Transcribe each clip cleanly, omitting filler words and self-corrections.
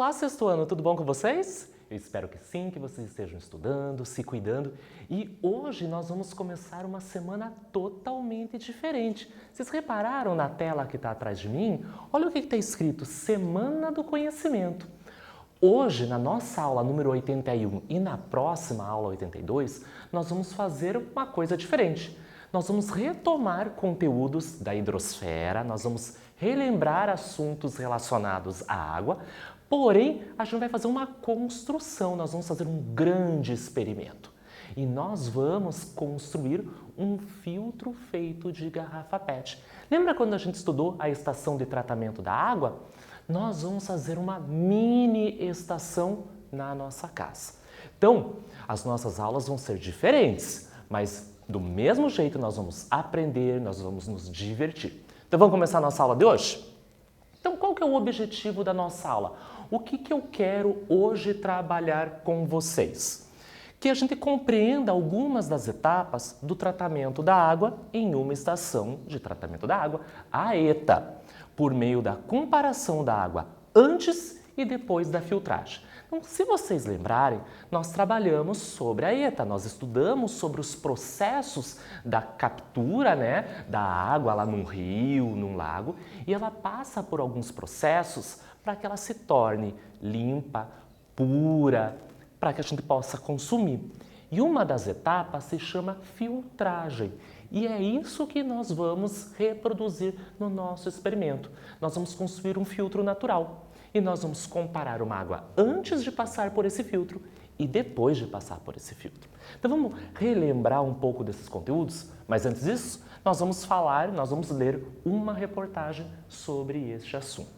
Olá, sexto ano, tudo bom com vocês? Eu espero que sim, que vocês estejam estudando, se cuidando. E hoje nós vamos começar uma semana totalmente diferente. Vocês repararam na tela que está atrás de mim? Olha o que está escrito, Semana do Conhecimento. Hoje, na nossa aula número 81 e na próxima aula 82, nós vamos fazer uma coisa diferente. Nós vamos retomar conteúdos da hidrosfera, nós vamos relembrar assuntos relacionados à água, porém, a gente vai fazer uma construção, nós vamos fazer um grande experimento. E nós vamos construir um filtro feito de garrafa PET. Lembra quando a gente estudou a estação de tratamento da água? Nós vamos fazer uma mini estação na nossa casa. Então, as nossas aulas vão ser diferentes, mas do mesmo jeito nós vamos aprender, nós vamos nos divertir. Então vamos começar a nossa aula de hoje? Então qual que é o objetivo da nossa aula? O que eu quero hoje trabalhar com vocês? Que a gente compreenda algumas das etapas do tratamento da água em uma estação de tratamento da água, a ETA, por meio da comparação da água antes e depois da filtragem. Então, se vocês lembrarem, nós trabalhamos sobre a ETA, nós estudamos sobre os processos da captura, da água lá num rio, num lago, e ela passa por alguns processos para que ela se torne limpa, pura, para que a gente possa consumir. E uma das etapas se chama filtragem. E é isso que nós vamos reproduzir no nosso experimento. Nós vamos construir um filtro natural. E nós vamos comparar uma água antes de passar por esse filtro e depois de passar por esse filtro. Então vamos relembrar um pouco desses conteúdos, mas antes disso, nós vamos ler uma reportagem sobre este assunto.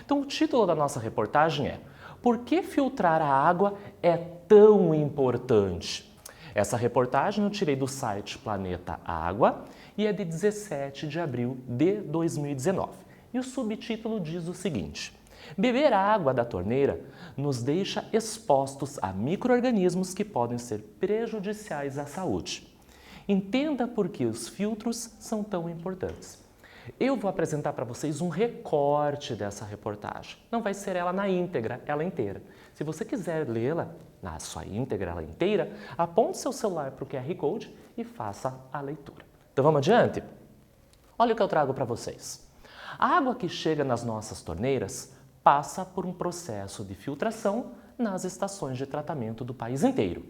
Então o título da nossa reportagem é Por que filtrar a água é tão importante? Essa reportagem eu tirei do site Planeta Água e é de 17 de abril de 2019. E o subtítulo diz o seguinte: beber água da torneira nos deixa expostos a micro-organismos que podem ser prejudiciais à saúde. Entenda por que os filtros são tão importantes. Eu vou apresentar para vocês um recorte dessa reportagem. Não vai ser ela na íntegra, ela inteira. Se você quiser lê-la na sua íntegra, ela inteira, aponte seu celular para o QR Code e faça a leitura. Então vamos adiante? Olha o que eu trago para vocês. A água que chega nas nossas torneiras passa por um processo de filtração nas estações de tratamento do país inteiro.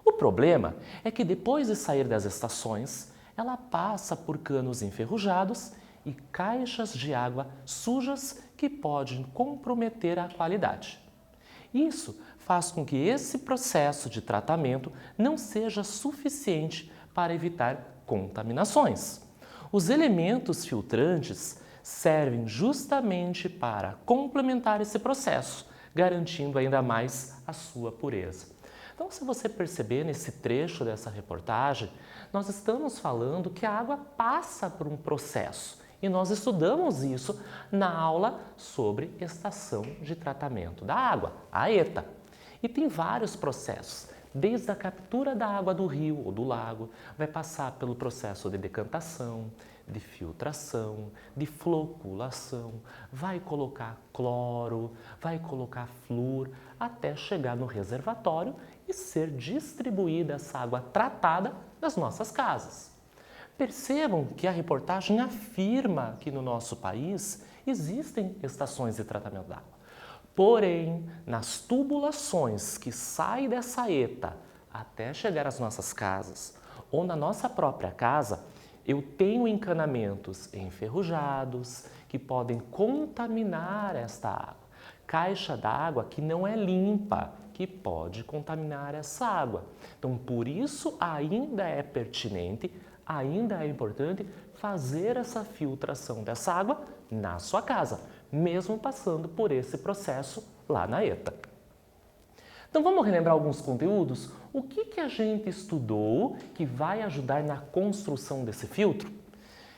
O problema é que depois de sair das estações, ela passa por canos enferrujados e caixas de água sujas que podem comprometer a qualidade. Isso faz com que esse processo de tratamento não seja suficiente para evitar contaminações. Os elementos filtrantes servem justamente para complementar esse processo, garantindo ainda mais a sua pureza. Então, se você perceber nesse trecho dessa reportagem, nós estamos falando que a água passa por um processo e nós estudamos isso na aula sobre estação de tratamento da água, a ETA. E tem vários processos, desde a captura da água do rio ou do lago, vai passar pelo processo de decantação, de filtração, de floculação, vai colocar cloro, vai colocar flúor, até chegar no reservatório e ser distribuída essa água tratada nas nossas casas. Percebam que a reportagem afirma que no nosso país existem estações de tratamento da água. Porém, nas tubulações que saem dessa ETA até chegar às nossas casas ou na nossa própria casa, eu tenho encanamentos enferrujados que podem contaminar esta água. Caixa d'água que não é limpa, que pode contaminar essa água. Então, por isso, ainda é pertinente, ainda é importante fazer essa filtração dessa água na sua casa, mesmo passando por esse processo lá na ETA. Então vamos relembrar alguns conteúdos? O que a gente estudou que vai ajudar na construção desse filtro?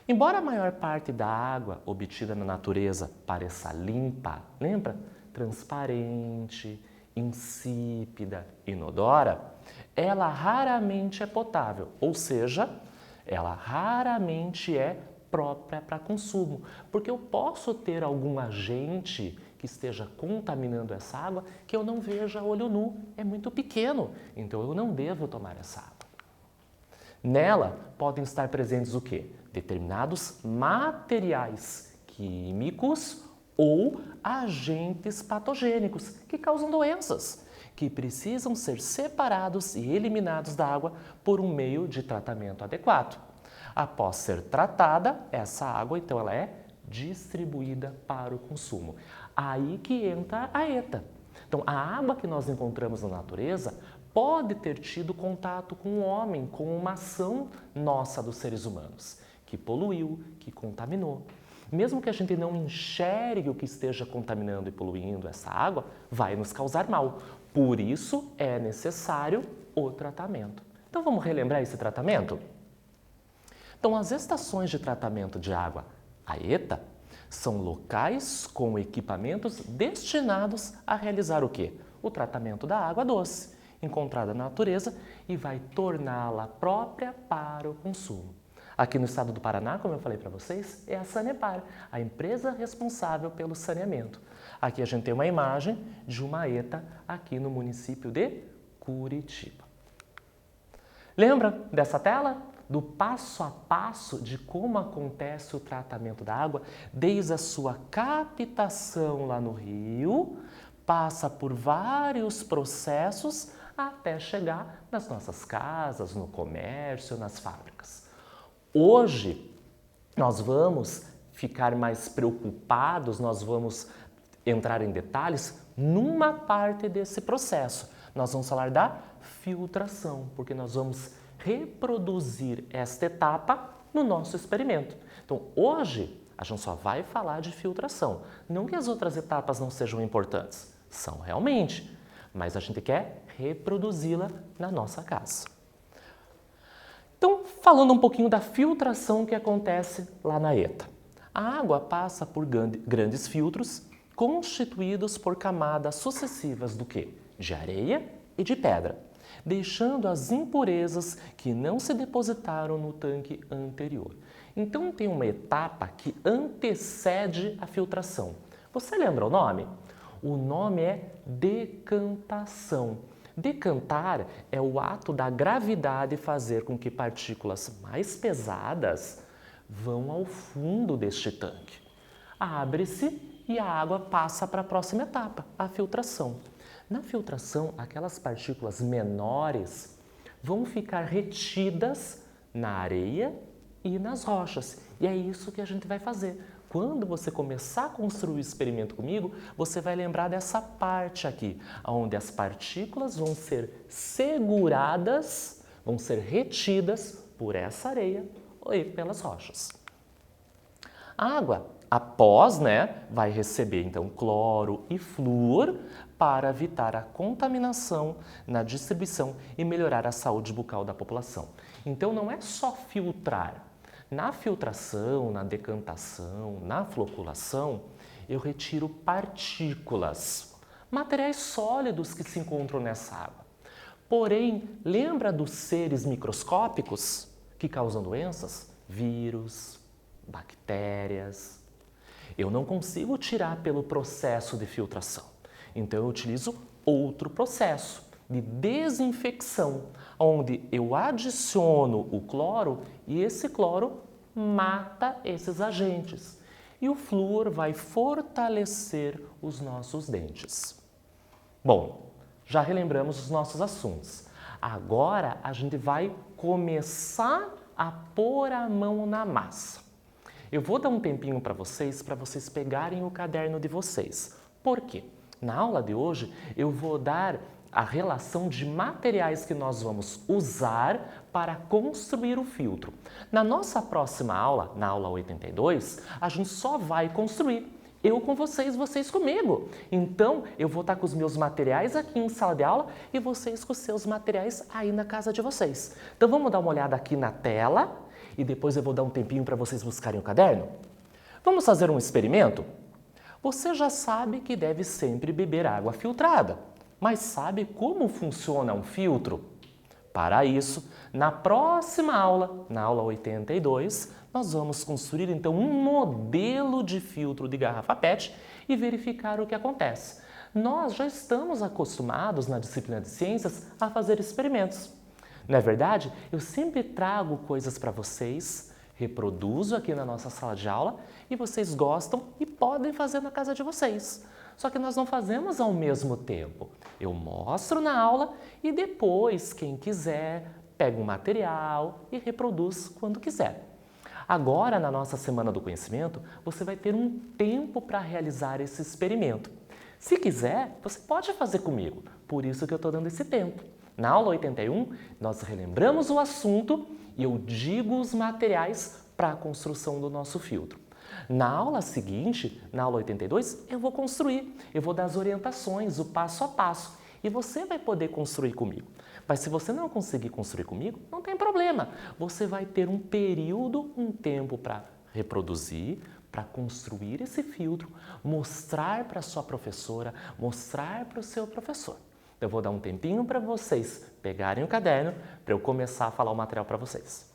Embora a maior parte da água obtida na natureza pareça limpa, lembra? Transparente, insípida, inodora, ela raramente é potável, ou seja, ela raramente é própria para consumo, porque eu posso ter algum agente que esteja contaminando essa água que eu não veja a olho nu, é muito pequeno, então eu não devo tomar essa água. Nela podem estar presentes o quê? Determinados materiais químicos ou agentes patogênicos que causam doenças, que precisam ser separados e eliminados da água por um meio de tratamento adequado. Após ser tratada, essa água, então, ela é distribuída para o consumo. Aí que entra a ETA. Então, a água que nós encontramos na natureza pode ter tido contato com o homem, com uma ação nossa dos seres humanos, que poluiu, que contaminou. Mesmo que a gente não enxergue o que esteja contaminando e poluindo essa água, vai nos causar mal. Por isso é necessário o tratamento. Então vamos relembrar esse tratamento? Então as estações de tratamento de água, a ETA, são locais com equipamentos destinados a realizar o quê? O tratamento da água doce, encontrada na natureza e vai torná-la própria para o consumo. Aqui no estado do Paraná, como eu falei para vocês, é a Sanepar, a empresa responsável pelo saneamento. Aqui a gente tem uma imagem de uma ETA aqui no município de Curitiba. Lembra dessa tela? Do passo a passo de como acontece o tratamento da água, desde a sua captação lá no rio, passa por vários processos até chegar nas nossas casas, no comércio, nas fábricas. Hoje, nós vamos ficar mais preocupados, nós vamos entrar em detalhes numa parte desse processo. Nós vamos falar da filtração, porque nós vamos reproduzir esta etapa no nosso experimento. Então, hoje, a gente só vai falar de filtração. Não que as outras etapas não sejam importantes, são realmente, mas a gente quer reproduzi-la na nossa casa. Então, falando um pouquinho da filtração que acontece lá na ETA. A água passa por grandes filtros constituídos por camadas sucessivas do quê? De areia e de pedra, deixando as impurezas que não se depositaram no tanque anterior. Então, tem uma etapa que antecede a filtração. Você lembra o nome? O nome é decantação. Decantar é o ato da gravidade fazer com que partículas mais pesadas vão ao fundo deste tanque. Abre-se e a água passa para a próxima etapa, a filtração. Na filtração, aquelas partículas menores vão ficar retidas na areia e nas rochas. E é isso que a gente vai fazer. Quando você começar a construir o experimento comigo, você vai lembrar dessa parte aqui, onde as partículas vão ser seguradas, vão ser retidas por essa areia e pelas rochas. A água, após, vai receber então cloro e flúor para evitar a contaminação na distribuição e melhorar a saúde bucal da população. Então não é só filtrar. Na filtração, na decantação, na floculação, eu retiro partículas, materiais sólidos que se encontram nessa água. Porém, lembra dos seres microscópicos que causam doenças? Vírus, bactérias. Eu não consigo tirar pelo processo de filtração. Então, eu utilizo outro processo de desinfecção, onde eu adiciono o cloro e esse cloro mata esses agentes. E o flúor vai fortalecer os nossos dentes. Bom, já relembramos os nossos assuntos. Agora a gente vai começar a pôr a mão na massa. Eu vou dar um tempinho para vocês pegarem o caderno de vocês. Por quê? Na aula de hoje eu vou dar a relação de materiais que nós vamos usar para construir o filtro. Na nossa próxima aula, na aula 82, a gente só vai construir. Eu com vocês, vocês comigo. Então, eu vou estar com os meus materiais aqui em sala de aula e vocês com os seus materiais aí na casa de vocês. Então, vamos dar uma olhada aqui na tela e depois eu vou dar um tempinho para vocês buscarem o caderno? Vamos fazer um experimento? Você já sabe que deve sempre beber água filtrada. Mas sabe como funciona um filtro? Para isso, na próxima aula, na aula 82, nós vamos construir então um modelo de filtro de garrafa PET e verificar o que acontece. Nós já estamos acostumados na disciplina de ciências a fazer experimentos. Não é verdade? Eu sempre trago coisas para vocês, reproduzo aqui na nossa sala de aula e vocês gostam e podem fazer na casa de vocês. Só que nós não fazemos ao mesmo tempo. Eu mostro na aula e depois, quem quiser, pega um material e reproduz quando quiser. Agora, na nossa Semana do Conhecimento, você vai ter um tempo para realizar esse experimento. Se quiser, você pode fazer comigo, por isso que eu estou dando esse tempo. Na aula 81, nós relembramos o assunto e eu digo os materiais para a construção do nosso filtro. Na aula seguinte, na aula 82, eu vou construir, eu vou dar as orientações, o passo a passo, e você vai poder construir comigo. Mas se você não conseguir construir comigo, não tem problema. Você vai ter um período, um tempo para reproduzir, para construir esse filtro, mostrar para a sua professora, mostrar para o seu professor. Eu vou dar um tempinho para vocês pegarem o caderno para eu começar a falar o material para vocês.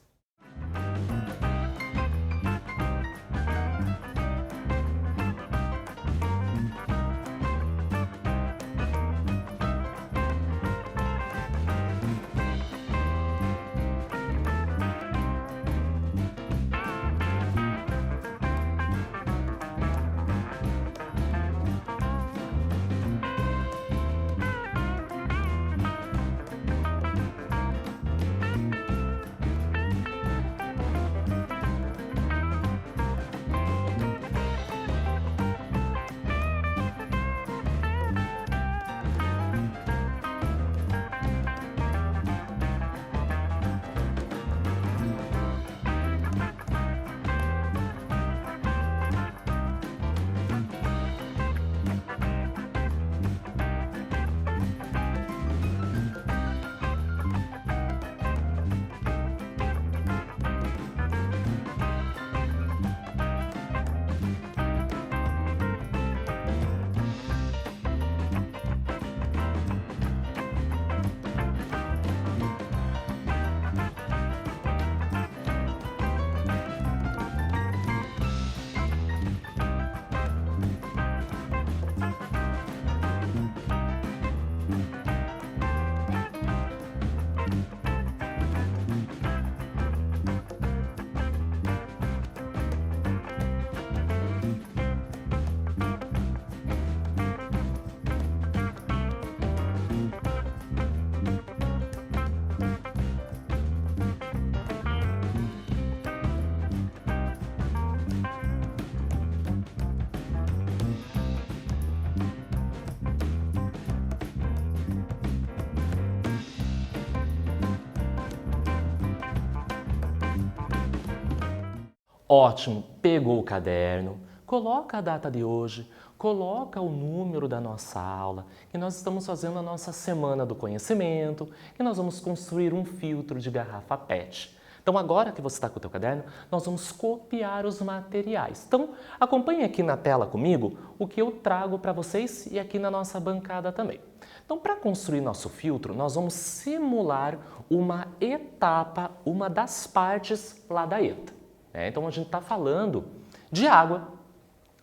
Ótimo, pegou o caderno, coloca a data de hoje, coloca o número da nossa aula, que nós estamos fazendo a nossa Semana do Conhecimento, que nós vamos construir um filtro de garrafa PET. Então, agora que você está com o teu caderno, nós vamos copiar os materiais. Então, acompanhe aqui na tela comigo o que eu trago para vocês e aqui na nossa bancada também. Então, para construir nosso filtro, nós vamos simular uma etapa, uma das partes lá da ETA. Então, a gente está falando de água,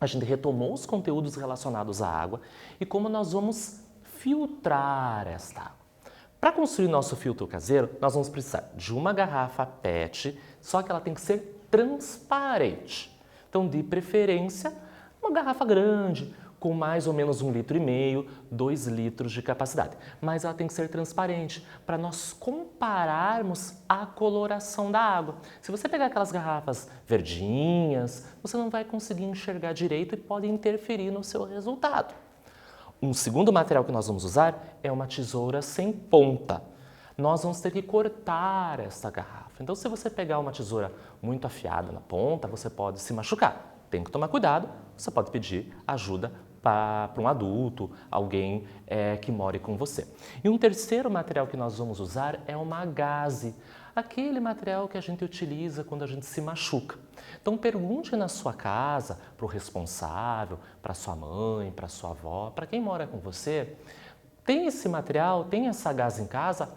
a gente retomou os conteúdos relacionados à água e como nós vamos filtrar esta água. Para construir nosso filtro caseiro, nós vamos precisar de uma garrafa PET, só que ela tem que ser transparente. Então, de preferência, uma garrafa grande, com mais ou menos 1,5 litro, 2 litros de capacidade. Mas ela tem que ser transparente, para nós compararmos a coloração da água. Se você pegar aquelas garrafas verdinhas, você não vai conseguir enxergar direito e pode interferir no seu resultado. Um segundo material que nós vamos usar é uma tesoura sem ponta. Nós vamos ter que cortar essa garrafa. Então, se você pegar uma tesoura muito afiada na ponta, você pode se machucar. Tem que tomar cuidado, você pode pedir ajuda para um adulto, alguém que more com você. E um terceiro material que nós vamos usar é uma gaze, aquele material que a gente utiliza quando a gente se machuca. Então pergunte na sua casa, para o responsável, para sua mãe, para sua avó, para quem mora com você, tem esse material, tem essa gaze em casa?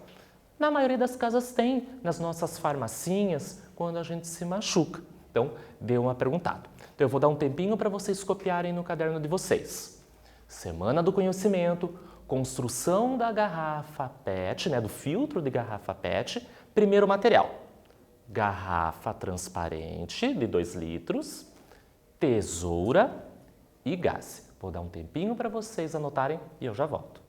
Na maioria das casas tem, nas nossas farmacinhas, quando a gente se machuca. Então, dê uma perguntada. Então, eu vou dar um tempinho para vocês copiarem no caderno de vocês. Semana do conhecimento, construção da garrafa PET, do filtro de garrafa PET, primeiro material. Garrafa transparente de 2 litros, tesoura e gaze. Vou dar um tempinho para vocês anotarem e eu já volto.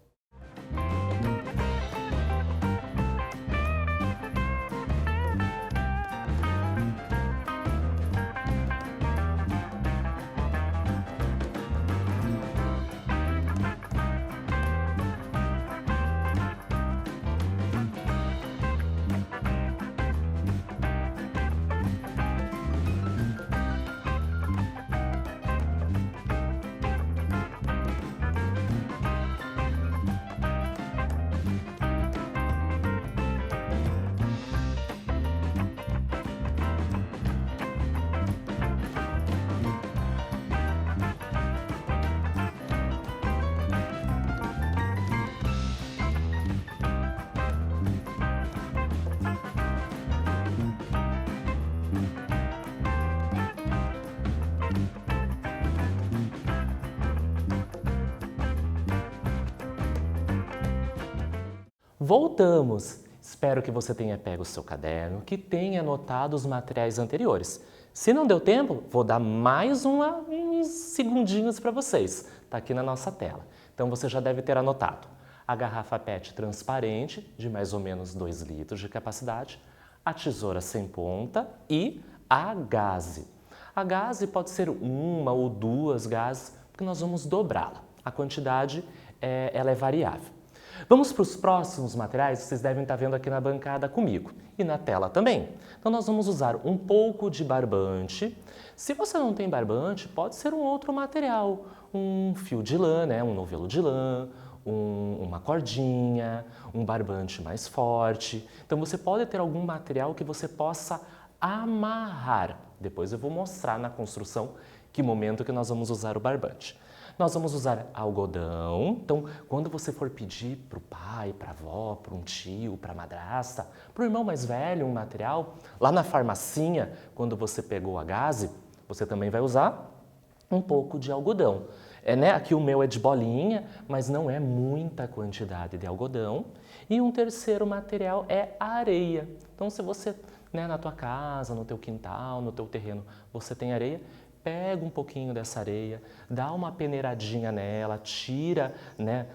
Voltamos! Espero que você tenha pego o seu caderno, que tenha anotado os materiais anteriores. Se não deu tempo, vou dar mais uns segundinhos para vocês. Está aqui na nossa tela. Então você já deve ter anotado a garrafa PET transparente, de mais ou menos 2 litros de capacidade, a tesoura sem ponta e a gaze. A gaze pode ser 1 ou 2 gases, porque nós vamos dobrá-la. A quantidade ela é variável. Vamos para os próximos materiais, vocês devem estar vendo aqui na bancada comigo e na tela também. Então nós vamos usar um pouco de barbante. Se você não tem barbante, pode ser um outro material, um fio de lã, um novelo de lã, uma cordinha, um barbante mais forte. Então você pode ter algum material que você possa amarrar. Depois eu vou mostrar na construção que momento que nós vamos usar o barbante. Nós vamos usar algodão, então quando você for pedir para o pai, para a avó, para um tio, para a madrasta, para o irmão mais velho um material, lá na farmacinha, quando você pegou a gaze, você também vai usar um pouco de algodão. Aqui o meu é de bolinha, mas não é muita quantidade de algodão. E um terceiro material é a areia. Então se você, na tua casa, no teu quintal, no teu terreno, você tem areia, pega um pouquinho dessa areia, dá uma peneiradinha nela, tira,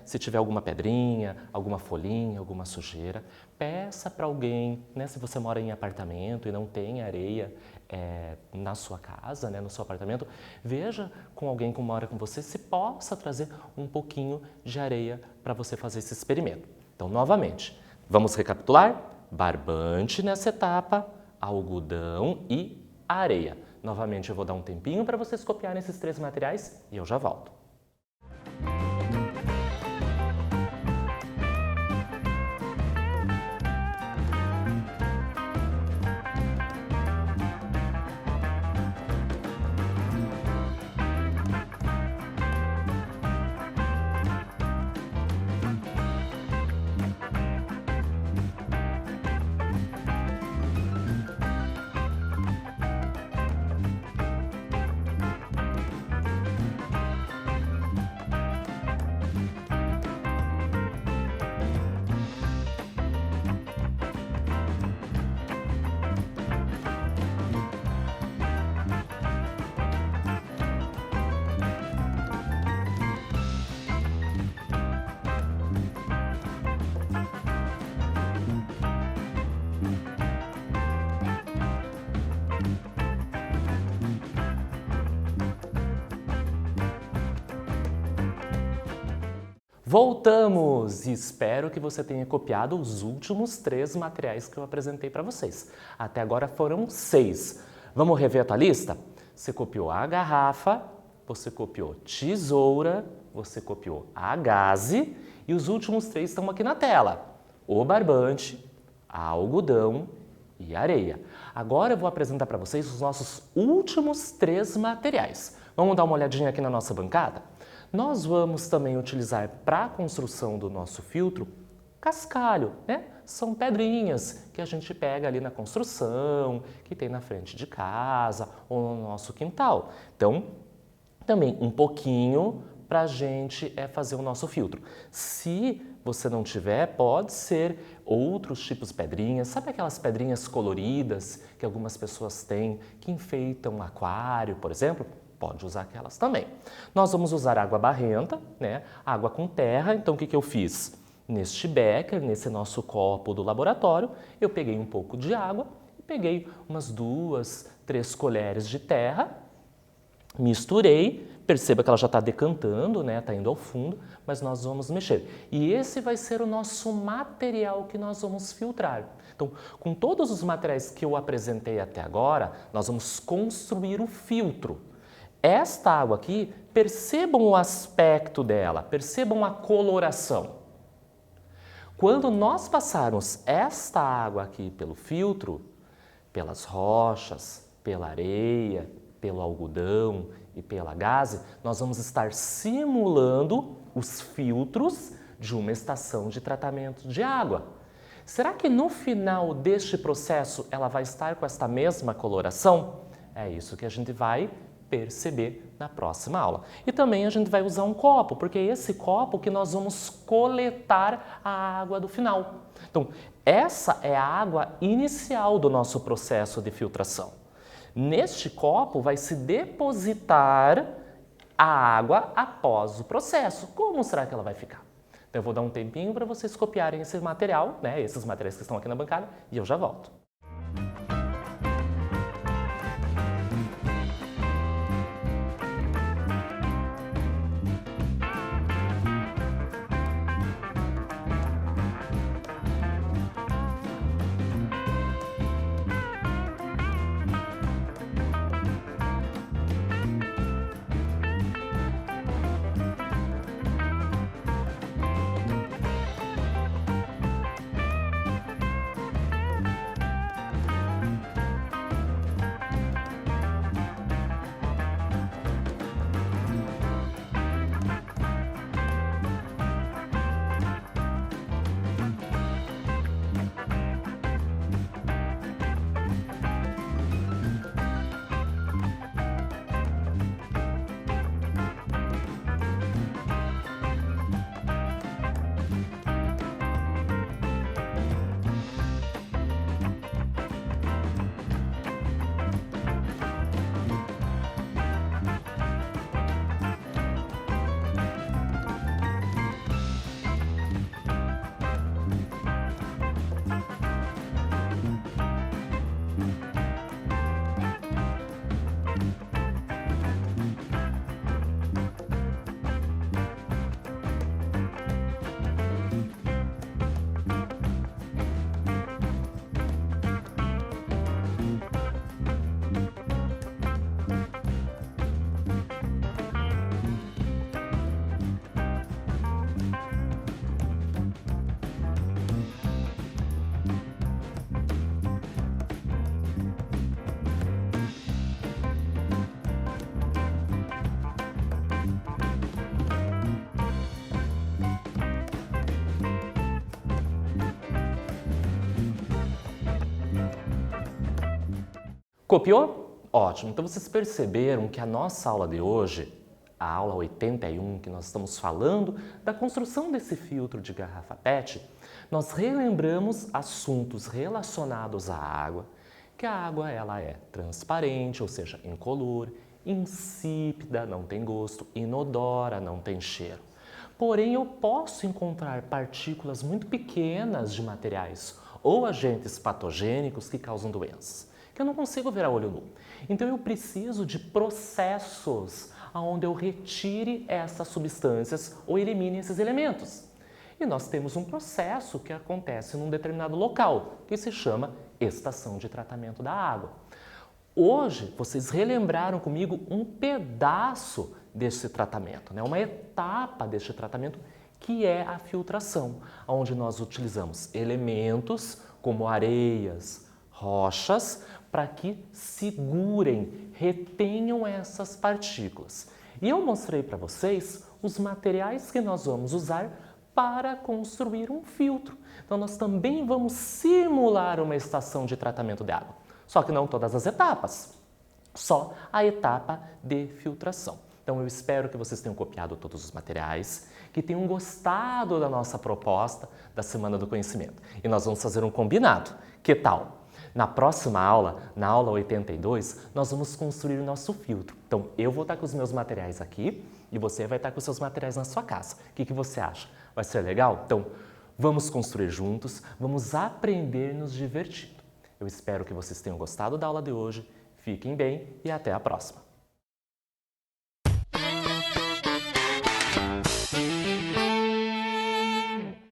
se tiver alguma pedrinha, alguma folhinha, alguma sujeira, peça para alguém, se você mora em apartamento e não tem areia na sua casa, no seu apartamento, veja com alguém que mora com você se possa trazer um pouquinho de areia para você fazer esse experimento. Então, novamente, vamos recapitular? Barbante nessa etapa, algodão e areia. Novamente, eu vou dar um tempinho para vocês copiarem esses 3 materiais e eu já volto. Voltamos! E espero que você tenha copiado os últimos 3 materiais que eu apresentei para vocês. Até agora foram 6. Vamos rever a tua lista? Você copiou a garrafa, você copiou tesoura, você copiou a gaze e os últimos 3 estão aqui na tela. O barbante, algodão e areia. Agora eu vou apresentar para vocês os nossos últimos 3 materiais. Vamos dar uma olhadinha aqui na nossa bancada? Nós vamos também utilizar para a construção do nosso filtro cascalho, são pedrinhas que a gente pega ali na construção, que tem na frente de casa ou no nosso quintal. Então, também um pouquinho para a gente fazer o nosso filtro. Se você não tiver, pode ser outros tipos de pedrinhas. Sabe aquelas pedrinhas coloridas que algumas pessoas têm, que enfeitam um aquário, por exemplo? Pode usar aquelas também. Nós vamos usar água barrenta, né? Água com terra. Então, o que eu fiz? Neste becker, nesse nosso copo do laboratório, eu peguei um pouco de água e peguei umas 2, 3 colheres de terra, misturei, perceba que ela já está decantando, né? Está indo ao fundo, mas nós vamos mexer. E esse vai ser o nosso material que nós vamos filtrar. Então, com todos os materiais que eu apresentei até agora, nós vamos construir o filtro. Esta água aqui, percebam o aspecto dela, percebam a coloração. Quando nós passarmos esta água aqui pelo filtro, pelas rochas, pela areia, pelo algodão e pela gaze, nós vamos estar simulando os filtros de uma estação de tratamento de água. Será que no final deste processo ela vai estar com esta mesma coloração? É isso que a gente vai perceber na próxima aula. E também a gente vai usar um copo, porque é esse copo que nós vamos coletar a água do final. Então, essa é a água inicial do nosso processo de filtração. Neste copo vai se depositar a água após o processo. Como será que ela vai ficar? Então, eu vou dar um tempinho para vocês copiarem esse material, né, esses materiais que estão aqui na bancada, e eu já volto. Copiou? Ótimo! Então vocês perceberam que a nossa aula de hoje, a aula 81, que nós estamos falando da construção desse filtro de garrafa PET, nós relembramos assuntos relacionados à água, que a água ela é transparente, ou seja, incolor, insípida, não tem gosto, inodora, não tem cheiro. Porém, eu posso encontrar partículas muito pequenas de materiais ou agentes patogênicos que causam doenças, que eu não consigo ver a olho nu. Então, eu preciso de processos onde eu retire essas substâncias ou elimine esses elementos. E nós temos um processo que acontece num determinado local, que se chama estação de tratamento da água. Hoje, vocês relembraram comigo um pedaço desse tratamento, né? Uma etapa deste tratamento, que é a filtração, onde nós utilizamos elementos como areias, rochas, para que segurem, retenham essas partículas. E eu mostrei para vocês os materiais que nós vamos usar para construir um filtro. Então, nós também vamos simular uma estação de tratamento de água. Só que não todas as etapas, só a etapa de filtração. Então, eu espero que vocês tenham copiado todos os materiais, que tenham gostado da nossa proposta da Semana do Conhecimento. E nós vamos fazer um combinado. Que tal? Na próxima aula, na aula 82, nós vamos construir o nosso filtro. Então, eu vou estar com os meus materiais aqui e você vai estar com os seus materiais na sua casa. O que você acha? Vai ser legal? Então, vamos construir juntos, vamos aprender nos divertindo. Eu espero que vocês tenham gostado da aula de hoje. Fiquem bem e até a próxima!